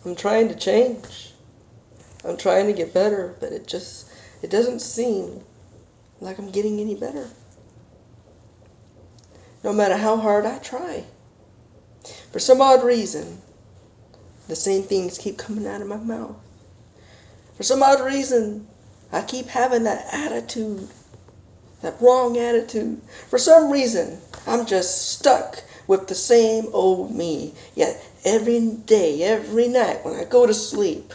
I'm trying to change. I'm trying to get better, but it doesn't seem like I'm getting any better. No matter how hard I try. For some odd reason, the same things keep coming out of my mouth. For some odd reason, I keep having that attitude, that wrong attitude. For some reason, I'm just stuck with the same old me. Yet every day, every night when I go to sleep,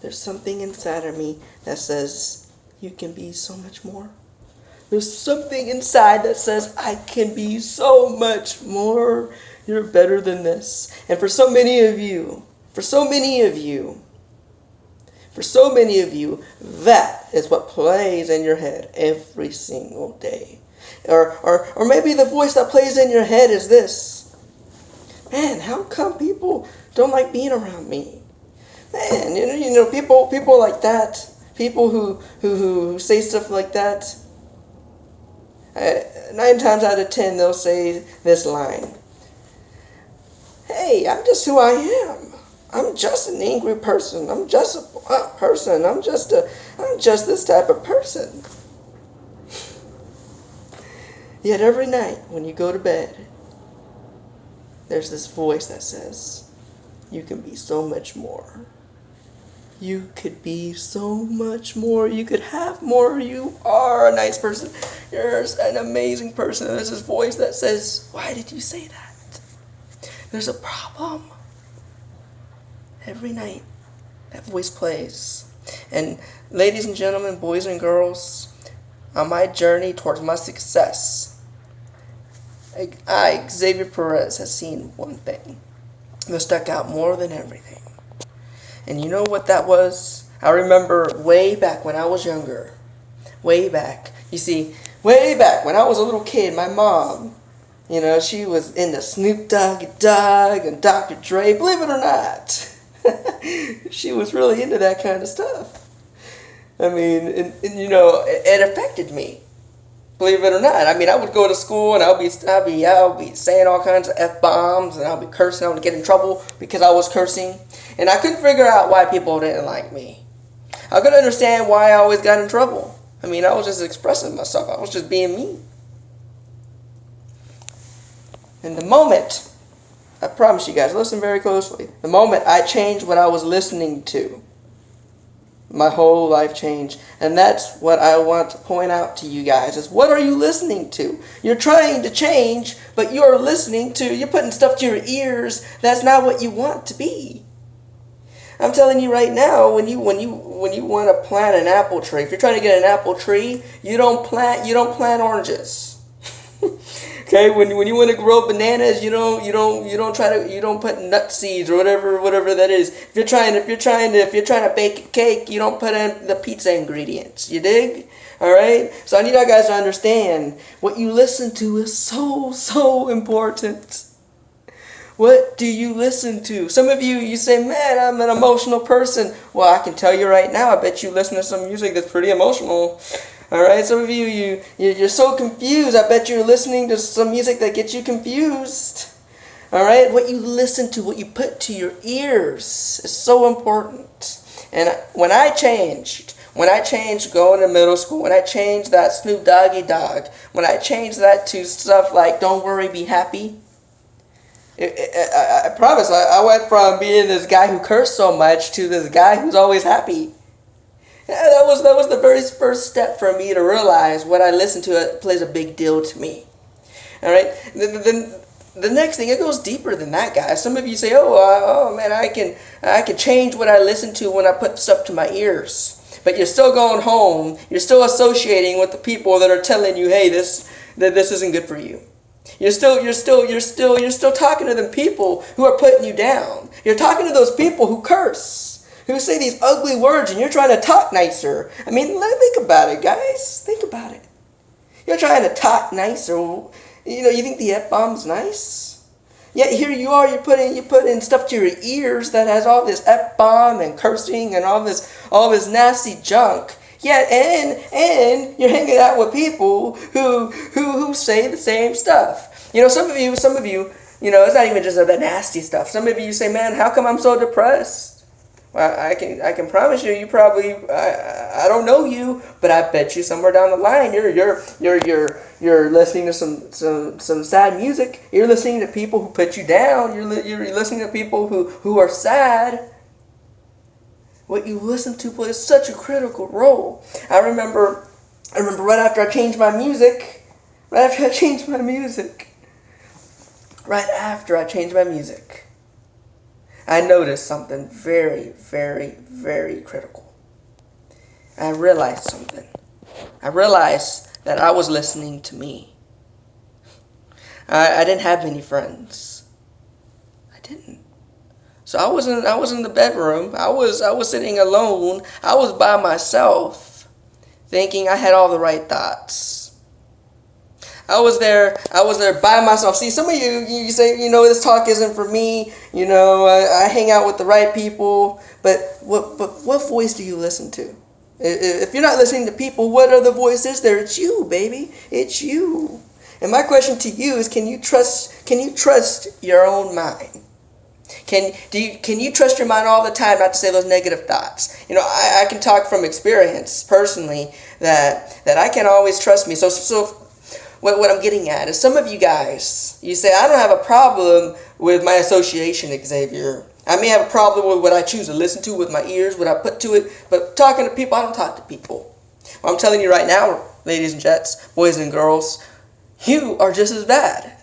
there's something inside of me that says, you can be so much more. There's something inside that says, I can be so much more. You're better than this. And for so many of you, that is what plays in your head every single day. Or maybe the voice that plays in your head is this. Man, how come people don't like being around me? Man, you know, people like that, people who say stuff like that, 9 times out of 10 they'll say this line. Hey, I'm just who I am. I'm just an angry person. I'm just a blunt person. I'm just this type of person. Yet every night when you go to bed, there's this voice that says, you can be so much more. You could be so much more. You could have more. You are a nice person. You're an amazing person. There's this voice that says, why did you say that? There's a problem. Every night, that voice plays. And ladies and gentlemen, boys and girls, on my journey towards my success, I, Xavier Perez, has seen one thing that stuck out more than everything. And you know what that was? I remember way back when I was younger. Way back. You see, way back when I was a little kid, my mom, you know, she was into Snoop Doggy Dogg and Dr. Dre, believe it or not. She was really into that kind of stuff. I mean, and you know, it affected me. Believe it or not. I mean, I would go to school and I'll be saying all kinds of F-bombs and I'll be cursing. I would get in trouble because I was cursing. And I couldn't figure out why people didn't like me. I couldn't understand why I always got in trouble. I mean, I was just expressing myself. I was just being me. And the moment, I promise you guys, listen very closely. The moment I changed what I was listening to, my whole life changed. And that's what I want to point out to you guys is, what are you listening to? You're trying to change, but you're putting stuff to your ears that's not what you want to be. I'm telling you right now, when you want to plant an apple tree, if you're trying to get an apple tree, you don't plant oranges. Okay, when you want to grow bananas, you don't put nut seeds or whatever that is. If you're trying to bake a cake, you don't put in the pizza ingredients. You dig? All right. So I need you guys to understand what you listen to is so important. What do you listen to? Some of you say, man, I'm an emotional person. Well, I can tell you right now, I bet you listen to some music that's pretty emotional. All right, some of you're so confused. I bet you're listening to some music that gets you confused. All right, what you listen to, what you put to your ears is so important. And when I changed going to middle school, when I changed that Snoop Doggy Dogg, when I changed that to stuff like Don't Worry, Be Happy, I promise, I went from being this guy who cursed so much to this guy who's always happy. Yeah, that was the very first step for me to realize what I listen to plays a big deal to me. All right. The next thing, it goes deeper than that, guys. Some of you say, "Oh man, I can change what I listen to when I put stuff to my ears." But you're still going home. You're still associating with the people that are telling you, "Hey, this isn't good for you." You're still talking to the people who are putting you down. You're talking to those people who curse, who say these ugly words, and you're trying to talk nicer. I mean, think about it, guys. Think about it. You're trying to talk nicer. You know, you think the F-bomb's nice? Yet here you are, you're putting stuff to your ears that has all this F-bomb and cursing and all this nasty junk. Yet, and you're hanging out with people who say the same stuff. You know, some of you, You know, it's not even just the nasty stuff. Some of you say, man, how come I'm so depressed? Well, I can promise you, you probably, I don't know you, but I bet you somewhere down the line, you're listening to some sad music. You're listening to people who put you down. You're listening to people who are sad. What you listen to plays such a critical role. I remember right after I changed my music, I noticed something very, very, very critical. I realized something. I realized that I was listening to me. I didn't have many friends. I didn't. So I was in the bedroom. I was sitting alone. I was by myself, thinking I had all the right thoughts. I was there by myself. See, some of you say, you know, this talk isn't for me. You know, I hang out with the right people. But what voice do you listen to? If you're not listening to people, what other voice is there? It's you, baby. It's you. And my question to you is, can you trust your own mind? Can you trust your mind all the time not to say those negative thoughts? You know, I can talk from experience personally that I can't always trust me. So what I'm getting at is, some of you guys, you say, I don't have a problem with my association, Xavier. I may have a problem with what I choose to listen to with my ears, what I put to it, but talking to people, I don't talk to people. Well, I'm telling you right now, ladies and gents, boys and girls, you are just as bad.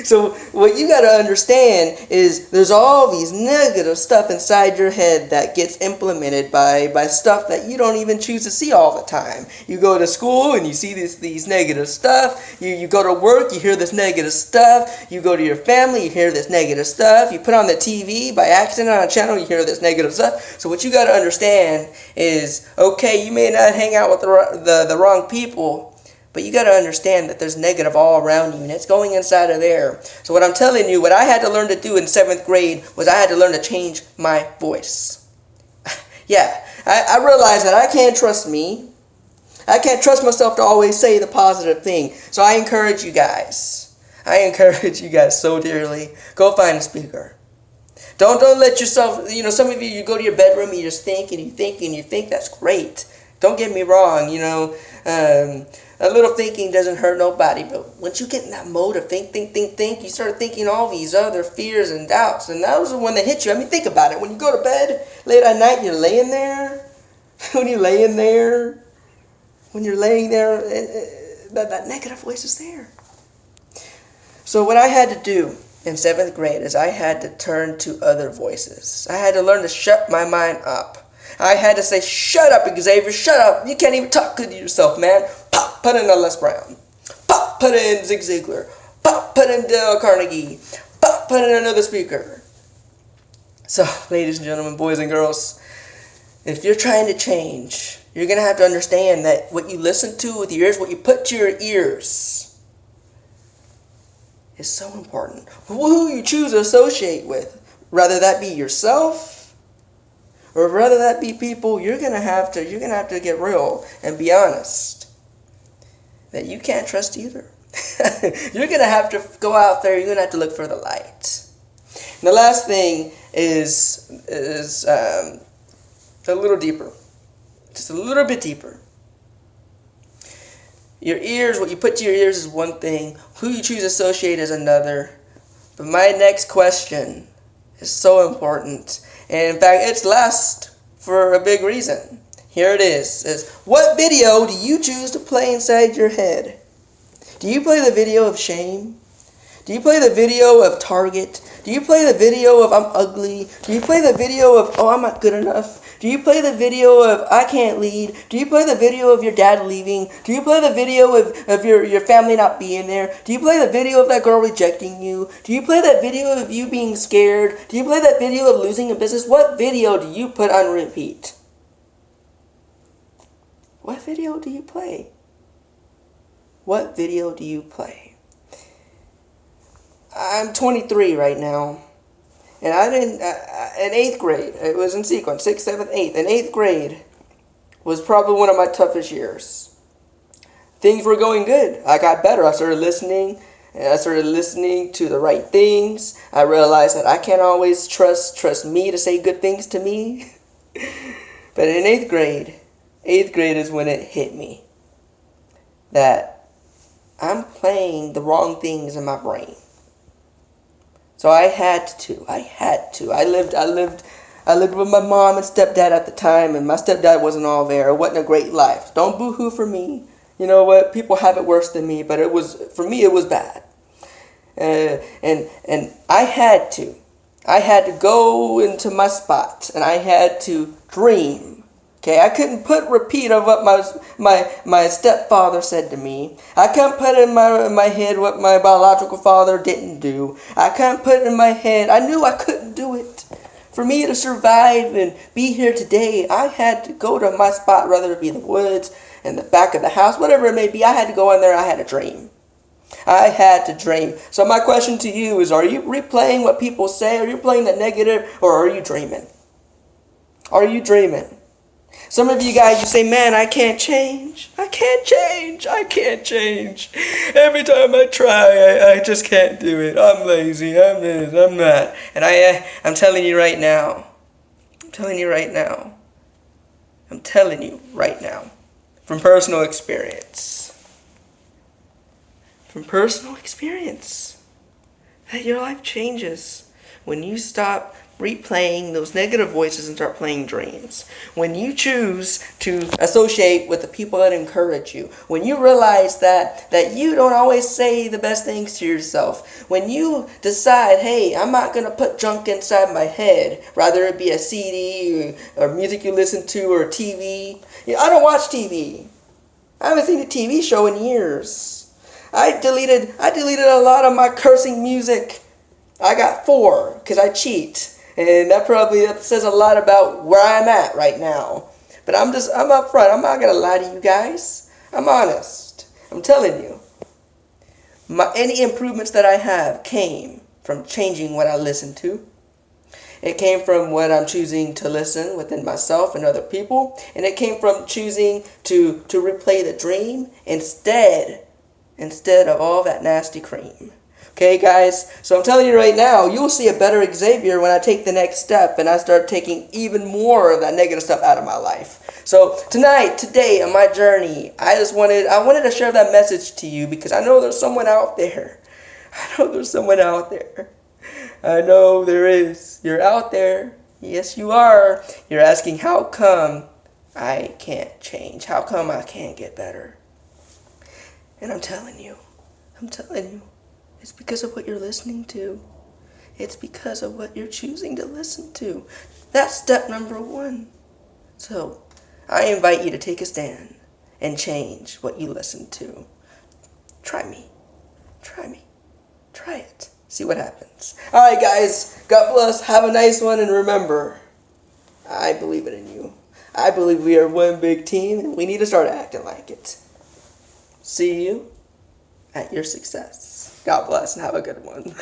So what you got to understand is there's all these negative stuff inside your head that gets implemented by stuff that you don't even choose to see all the time. You go to school and you see these negative stuff. You go to work, you hear this negative stuff. You go to your family, you hear this negative stuff. You put on the TV by accident on a channel, you hear this negative stuff. So what you got to understand is, okay, you may not hang out with the wrong people, but you got to understand that there's negative all around you, and it's going inside of there. So what I'm telling you, what I had to learn to do in 7th grade was I had to learn to change my voice. Yeah, I realized that I can't trust me. I can't trust myself to always say the positive thing. So I encourage you guys so dearly, go find a speaker. Don't let yourself, you know, some of you go to your bedroom and you just think and you think and you think. That's great. Don't get me wrong, you know, a little thinking doesn't hurt nobody, but once you get in that mode of think, you start thinking all these other fears and doubts, and that was the one that hit you. I mean, think about it. When you go to bed late at night, you're laying there. When you're laying there, that negative voice is there. So what I had to do in 7th grade is I had to turn to other voices. I had to learn to shut my mind up. I had to say, shut up, Xavier, shut up. You can't even talk good to yourself, man. Pop, put in a Les Brown. Pop, put in Zig Ziglar. Pop, put in Dale Carnegie. Pop, put in another speaker. So, ladies and gentlemen, boys and girls, if you're trying to change, you're going to have to understand that what you listen to with your ears, what you put to your ears, is so important. Who you choose to associate with, whether that be yourself, or rather that be people, you're gonna have to get real and be honest that you can't trust either. You're gonna have to go out there. You're gonna have to look for the light. And the last thing is a little deeper, just a little bit deeper. Your ears, what you put to your ears is one thing. Who you choose to associate is another. But my next question is so important. And in fact, it's last for a big reason. Here it is. What video do you choose to play inside your head? Do you play the video of shame? Do you play the video of Target? Do you play the video of I'm ugly? Do you play the video of, oh, I'm not good enough? Do you play the video of I can't lead? Do you play the video of your dad leaving? Do you play the video of your family not being there? Do you play the video of that girl rejecting you? Do you play that video of you being scared? Do you play that video of losing a business? What video do you put on repeat? What video do you play? What video do you play? I'm 23 right now. And I didn't, in 8th grade, it was in sequence, 6th, 7th, 8th. In 8th grade was probably one of my toughest years. Things were going good. I got better. I started listening and I started listening to the right things. I realized that I can't always trust me to say good things to me. But in 8th grade is when it hit me that I'm playing the wrong things in my brain. So I had to. I lived with my mom and stepdad at the time, and my stepdad wasn't all there. It wasn't a great life. Don't boo-hoo for me. You know what? People have it worse than me, but for me it was bad. And I had to. I had to go into my spot, and I had to dream. Okay, I couldn't put repeat of what my stepfather said to me. I couldn't put in my head what my biological father didn't do. I couldn't put in my head. I knew I couldn't do it. For me to survive and be here today, I had to go to my spot, whether it be the woods and the back of the house, whatever it may be. I had to go in there. I had to dream. I had to dream. So my question to you is, are you replaying what people say? Are you playing the negative, or are you dreaming? Are you dreaming? Some of you guys, you say, man, I can't change. I can't change. I can't change. Every time I try, I just can't do it. I'm lazy. I'm this. I'm that. And I'm telling you right now. I'm telling you right now. I'm telling you right now. From personal experience. From personal experience. That your life changes when you stop replaying those negative voices and start playing dreams. When you choose to associate with the people that encourage you. When you realize that you don't always say the best things to yourself. When you decide, hey, I'm not going to put junk inside my head, rather it be a CD or music you listen to or TV. You know, I don't watch TV. I haven't seen a TV show in years. I deleted a lot of my cursing music. I got 4 because I cheat. And that probably says a lot about where I'm at right now. But I'm up front. I'm not going to lie to you guys. I'm honest. I'm telling you. Any improvements that I have came from changing what I listen to. It came from what I'm choosing to listen within myself and other people. And it came from choosing to replay the dream instead of all that nasty cream. Okay, guys, so I'm telling you right now, you'll see a better Xavier when I take the next step and I start taking even more of that negative stuff out of my life. So today, on my journey, I wanted to share that message to you because I know there's someone out there. I know there's someone out there. I know there is. You're out there. Yes, you are. You're asking, how come I can't change? How come I can't get better? And I'm telling you. It's because of what you're listening to. It's because of what you're choosing to listen to. That's step number 1. So, I invite you to take a stand and change what you listen to. Try me. Try it. See what happens. Alright guys, God bless. Have a nice one, and remember, I believe it in you. I believe we are one big team, and we need to start acting like it. See you at your success. God bless and have a good one.